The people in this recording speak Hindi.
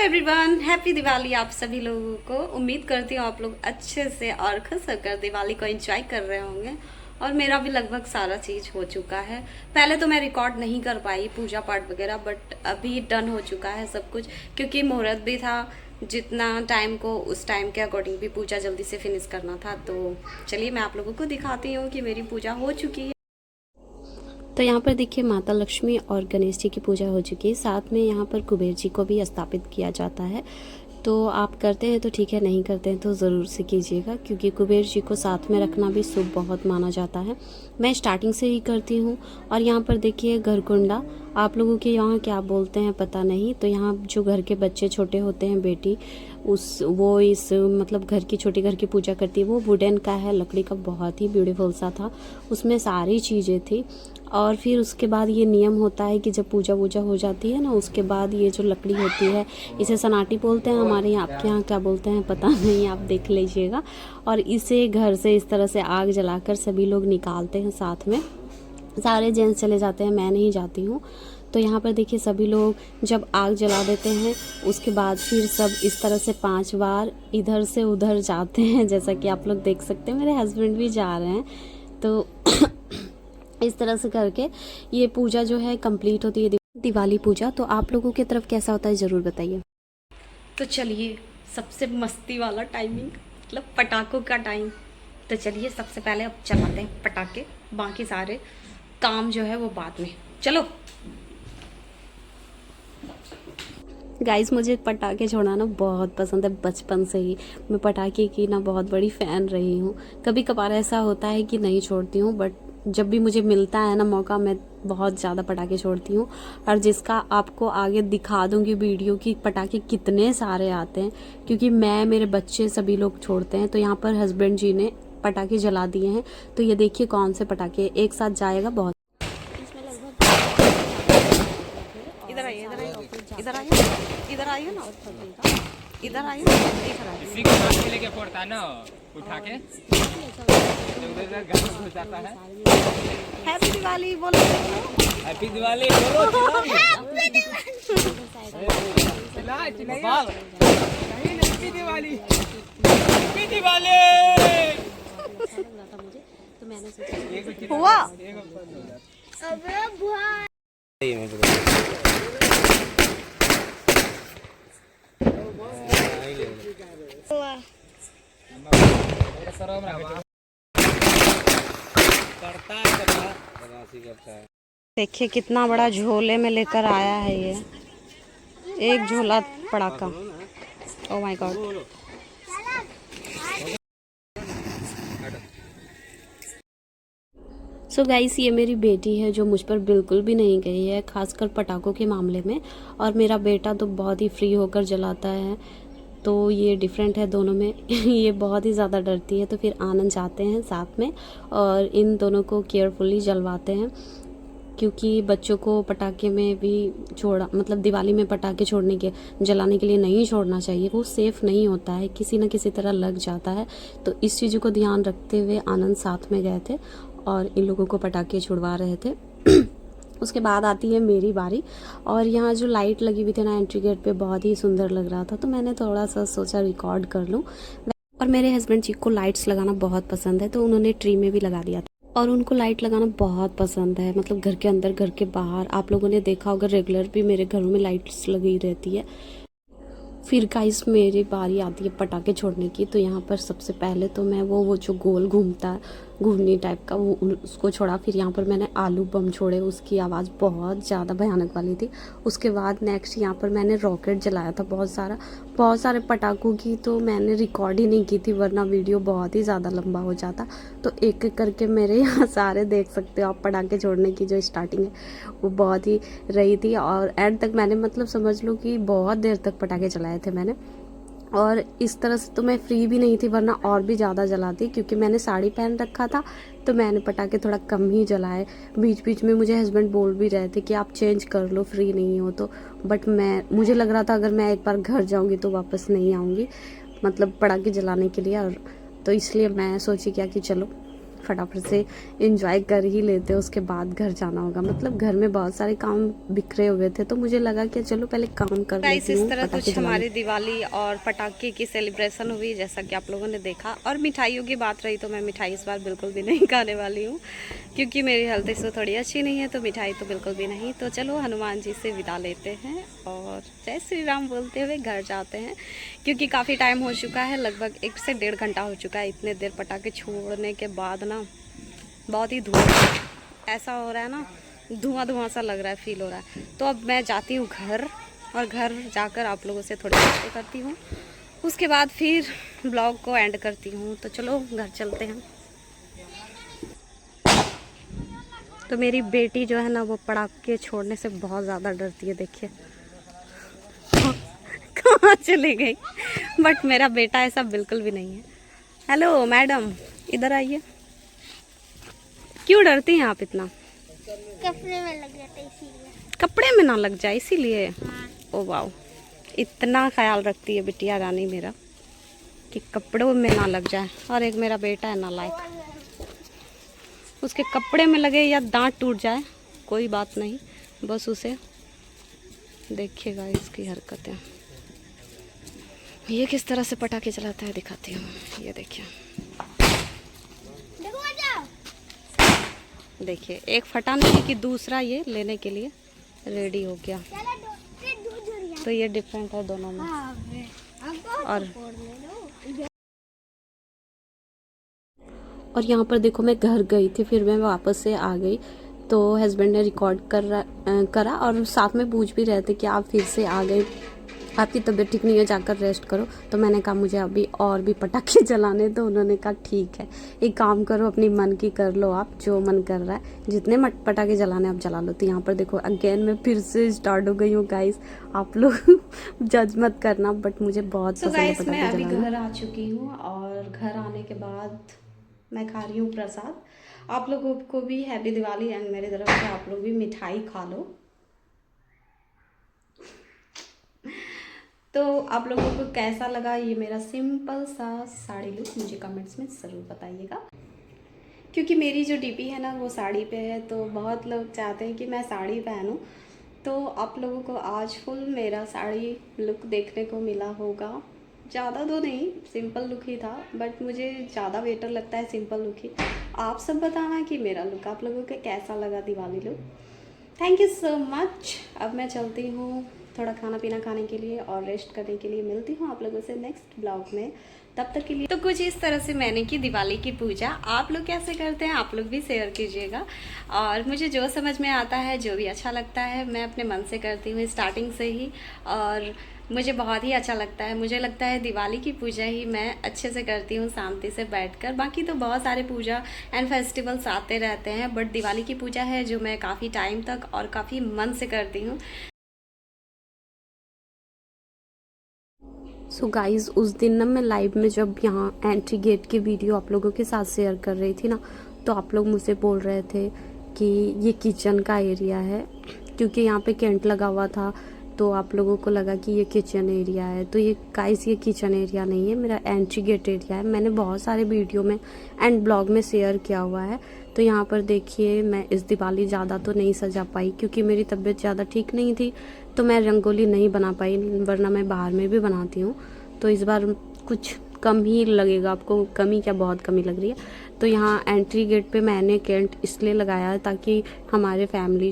एवरीवन, हैप्पी दिवाली आप सभी लोगों को। उम्मीद करती हूँ आप लोग अच्छे से और खुश होकर दिवाली को एंजॉय कर रहे होंगे। और मेरा भी लगभग सारा चीज़ हो चुका है। पहले तो मैं रिकॉर्ड नहीं कर पाई पूजा पाठ वगैरह, बट अभी डन हो चुका है सब कुछ, क्योंकि मुहूर्त भी था। जितना टाइम को उस टाइम के अकॉर्डिंग भी पूजा जल्दी से फिनिश करना था। तो चलिए मैं आप लोगों को दिखाती हूँ कि मेरी पूजा हो चुकी है। तो यहाँ पर देखिए माता लक्ष्मी और गणेश जी की पूजा हो चुकी है। साथ में यहाँ पर कुबेर जी को भी स्थापित किया जाता है। तो आप करते हैं तो ठीक है, नहीं करते हैं तो ज़रूर से कीजिएगा, क्योंकि कुबेर जी को साथ में रखना भी शुभ बहुत माना जाता है। मैं स्टार्टिंग से ही करती हूँ। और यहाँ पर देखिए घरकुंडा, आप लोगों के यहाँ क्या बोलते हैं पता नहीं। तो यहाँ जो घर के बच्चे छोटे होते हैं, बेटी वो इस मतलब घर की छोटी घर की पूजा करती है। वो वुडन का है, लकड़ी का, बहुत ही ब्यूटीफुल सा था। उसमें सारी चीज़ें थी। और फिर उसके बाद ये नियम होता है कि जब पूजा वूजा हो जाती है ना, उसके बाद ये जो लकड़ी होती है, इसे सनाटी बोलते हैं हमारे यहाँ। आपके यहाँ क्या बोलते हैं पता नहीं, आप देख लीजिएगा। और इसे घर से इस तरह से आग जलाकर सभी लोग निकालते हैं। साथ में सारे जेंट्स चले जाते हैं, मैं नहीं जाती हूँ। तो यहाँ पर देखिए सभी लोग जब आग जला देते हैं, उसके बाद फिर सब इस तरह से 5 बार इधर से उधर जाते हैं। जैसा कि आप लोग देख सकते हैं, मेरे हस्बैंड भी जा रहे हैं। तो इस तरह से करके ये पूजा जो है कंप्लीट होती है, दिवाली पूजा। तो आप लोगों की तरफ कैसा होता है ज़रूर बताइए। तो चलिए सबसे मस्ती वाला टाइमिंग, मतलब पटाखों का टाइम। तो चलिए सबसे पहले अब चलाते हैं पटाखे, बाकी सारे काम जो है वो बाद में। चलो गाइस, मुझे पटाखे छोड़ना बहुत पसंद है। बचपन से ही मैं पटाखे की बहुत बड़ी फ़ैन रही हूँ। कभी कभार ऐसा होता है कि नहीं छोड़ती हूँ, बट जब भी मुझे मिलता है ना मौका, मैं बहुत ज़्यादा पटाखे छोड़ती हूँ। और जिसका आपको आगे दिखा दूँगी वीडियो कि पटाखे कितने सारे आते हैं, क्योंकि मैं, मेरे बच्चे, सभी लोग छोड़ते हैं। तो यहाँ पर हस्बैंड जी ने पटाखे जला दिए हैं। तो ये देखिए कौन से पटाखे एक साथ जाएगा। बहुत इधर आइए, इधर आइए, इधर आइए, इधर आइए ना, इधर आइए ना, इसी को हाथ में लेके फोड़ता है ना, उठा के उधर घुस जाता है। हैप्पी दिवाली बोलो, हैप्पी दिवाली बोलो। Happy Diwali, happy Diwali. तो मैंने सोचा हुआ अबे बुआ देखिए कितना बड़ा झोले में लेकर आया है ये, एक झोला पटाखा। Oh my God. So guys, ये मेरी बेटी है जो मुझ पर बिल्कुल भी नहीं गई है, खासकर पटाखों के मामले में। और मेरा बेटा तो बहुत ही फ्री होकर जलाता है। तो ये डिफरेंट है दोनों में। ये बहुत ही ज़्यादा डरती है। तो फिर आनंद जाते हैं साथ में और इन दोनों को केयरफुली जलवाते हैं, क्योंकि बच्चों को पटाखे में भी छोड़ा, मतलब दिवाली में पटाखे जलाने के लिए नहीं छोड़ना चाहिए। वो सेफ़ नहीं होता है, किसी न किसी तरह लग जाता है। तो इस चीज़ को ध्यान रखते हुए आनंद साथ में गए थे और इन लोगों को पटाखे छुड़वा रहे थे। उसके बाद आती है मेरी बारी। और यहाँ जो लाइट लगी हुई थी ना एंट्री गेट पे, बहुत ही सुंदर लग रहा था। तो मैंने थोड़ा सा सोचा रिकॉर्ड कर लूँ। और मेरे हस्बैंड जी को लाइट्स लगाना बहुत पसंद है, तो उन्होंने ट्री में भी लगा दिया था। और उनको लाइट लगाना बहुत पसंद है, मतलब घर के अंदर, घर के बाहर। आप लोगों ने देखा होगा रेगुलर भी मेरे घरों में लाइट्स लगी रहती है। फिर गाइस मेरी बारी आती है पटाखे छोड़ने की। तो यहाँ पर सबसे पहले तो मैं वो जो गोल घूमता है, घूमनी टाइप का, वो उसको छोड़ा। फिर यहाँ पर मैंने आलू बम छोड़े, उसकी आवाज़ बहुत ज़्यादा भयानक वाली थी। उसके बाद नेक्स्ट यहाँ पर मैंने रॉकेट जलाया था, बहुत सारे पटाखों की। तो मैंने रिकॉर्ड ही नहीं की थी, वरना वीडियो बहुत ही ज़्यादा लंबा हो जाता। तो एक एक करके मेरे यहाँ सारे देख सकते हो आप, पटाखे छोड़ने की जो स्टार्टिंग है वो बहुत ही रही थी। और एंड तक मैंने, मतलब समझ लो कि बहुत देर तक पटाखे चलाए थे मैंने। और इस तरह से तो मैं फ्री भी नहीं थी, वरना और भी ज़्यादा जलाती, क्योंकि मैंने साड़ी पहन रखा था। तो मैंने पटाखे थोड़ा कम ही जलाए। बीच बीच में मुझे हस्बैंड बोल भी रहे थे कि आप चेंज कर लो, फ्री नहीं हो तो। बट मुझे लग रहा था अगर मैं एक बार घर जाऊंगी तो वापस नहीं आऊँगी, मतलब पटाखे जलाने के लिए। और तो इसलिए मैं सोची क्या कि चलो फटाफट से एंजॉय कर ही लेते हैं, उसके बाद घर जाना होगा। मतलब घर में बहुत सारे काम बिखरे हुए थे, तो मुझे लगा कि चलो पहले काम कर लेती हूँ। इस तरह कुछ हमारी दिवाली और पटाखे की सेलिब्रेशन हुई, जैसा कि आप लोगों ने देखा। और मिठाइयों की बात रही तो मैं मिठाई इस बार बिल्कुल भी नहीं खाने वाली हूँ, क्योंकि मेरी हेल्थ इससे थोड़ी अच्छी नहीं है, तो मिठाई तो बिल्कुल भी नहीं। तो चलो हनुमान जी से विदा लेते हैं और जय श्री राम बोलते हुए घर जाते हैं, क्योंकि काफ़ी टाइम हो चुका है, लगभग 1 से 1.5 घंटा हो चुका है। इतने देर पटाखे छोड़ने के बाद ना बहुत ही धुआं ऐसा हो रहा है ना, धुआं धुआं सा लग रहा है, फील हो रहा है। तो अब मैं जाती हूँ घर, और घर जाकर आप लोगों से थोड़ी बातें करती हूँ, उसके बाद फिर ब्लॉग को एंड करती हूँ। तो चलो घर चलते हैं। तो मेरी बेटी जो है ना, वो पटाखे छोड़ने से बहुत ज़्यादा डरती है। देखिए कहाँ चली गई, बट मेरा बेटा ऐसा बिल्कुल भी नहीं है। हेलो मैडम, इधर आइए। क्यों डरती हैं आप इतना? कपड़े में लग जाता है इसीलिए। कपड़े में ना लग जाए इसीलिए? हाँ। ओ वाओ, इतना ख्याल रखती है बिटिया रानी मेरा कि कपड़ों में ना लग जाए। और एक मेरा बेटा है नालायक, उसके कपड़े में लगे या दांत टूट जाए कोई बात नहीं, बस उसे देखिएगा इसकी हरकतें। ये किस तरह से पटाखे चलाता है दिखाती हूँ। ये देखिए, देखो आ जाओ। देखिए एक फटा नहीं कि दूसरा ये लेने के लिए रेडी हो गया। चलो दूध जुड़िया। तो ये डिफरेंट है दोनों में। और यहाँ पर देखो, मैं घर गई थी, फिर मैं वापस से आ गई, तो हस्बैंड ने रिकॉर्ड करा और साथ में पूछ भी रहे थे कि आप फिर से आ गए, आपकी तबीयत ठीक नहीं है, जाकर रेस्ट करो। तो मैंने कहा मुझे अभी और भी पटाखे जलाने, तो उन्होंने कहा ठीक है, एक काम करो, अपनी मन की कर लो, आप जो मन कर रहा है, जितने पटाखे जलाने आप जला लो। तो यहाँ पर देखो अगेन मैं फिर से स्टार्ट हो गई हूँ गाइस, आप लोग जज मत करना, बट मुझे बहुत पसंद है पटाखे मैं अभी जलाना। घर आ चुकी हूँ, और घर आने के बाद मैं खा रही हूँ प्रसाद। आप लोगों को भी हैप्पी दिवाली, एंड मेरी तरफ से आप लोग भी मिठाई खा लो। तो आप लोगों को कैसा लगा ये मेरा सिंपल सा साड़ी लुक, मुझे कमेंट्स में ज़रूर बताइएगा। क्योंकि मेरी जो डीपी है ना वो साड़ी पे है, तो बहुत लोग चाहते हैं कि मैं साड़ी पहनूं। तो आप लोगों को आज फुल मेरा साड़ी लुक देखने को मिला होगा। ज़्यादा तो नहीं, सिंपल लुक ही था, बट मुझे ज़्यादा बेटर लगता है सिंपल लुक ही। आप सब बताना कि मेरा लुक आप लोगों को कैसा लगा, Diwali look. Thank you so much. अब मैं चलती हूँ थोड़ा खाना पीना खाने के लिए और रेस्ट करने के लिए। मिलती हूँ आप लोगों से नेक्स्ट ब्लॉग में, तब तक के लिए। तो कुछ इस तरह से मैंने की दिवाली की पूजा। आप लोग कैसे करते हैं, आप लोग भी शेयर कीजिएगा। और मुझे जो समझ में आता है, जो भी अच्छा लगता है, मैं अपने मन से करती हूँ स्टार्टिंग से ही, और मुझे बहुत ही अच्छा लगता है। मुझे लगता है दिवाली की पूजा ही मैं अच्छे से करती हूँ, शांति से बैठकर। बाकी तो बहुत सारे पूजा एंड फेस्टिवल्स आते रहते हैं, बट दिवाली की पूजा है जो मैं काफ़ी टाइम तक और काफ़ी मन से करती हूँ। सो गाइज़, उस दिन ना मैं लाइव में जब यहाँ एंट्री गेट की वीडियो आप लोगों के साथ शेयर कर रही थी ना, तो आप लोग मुझसे बोल रहे थे कि ये किचन का एरिया है, क्योंकि यहाँ पे कैंट लगा हुआ था, तो आप लोगों को लगा कि ये किचन एरिया है। तो ये गाइस, ये किचन एरिया नहीं है, मेरा एंट्री गेट एरिया है। मैंने बहुत सारे वीडियो में एंड ब्लॉग में शेयर किया हुआ है। तो यहाँ पर देखिए, मैं इस दिवाली ज़्यादा तो नहीं सजा पाई, क्योंकि मेरी तबीयत ज़्यादा ठीक नहीं थी, तो मैं रंगोली नहीं बना पाई, वरना मैं बाहर में भी बनाती हूँ। तो इस बार कुछ कम ही लगेगा आपको, कमी क्या, बहुत कमी लग रही है। तो यहाँ एंट्री गेट पे मैंने कैंट इसलिए लगाया है ताकि हमारे फैमिली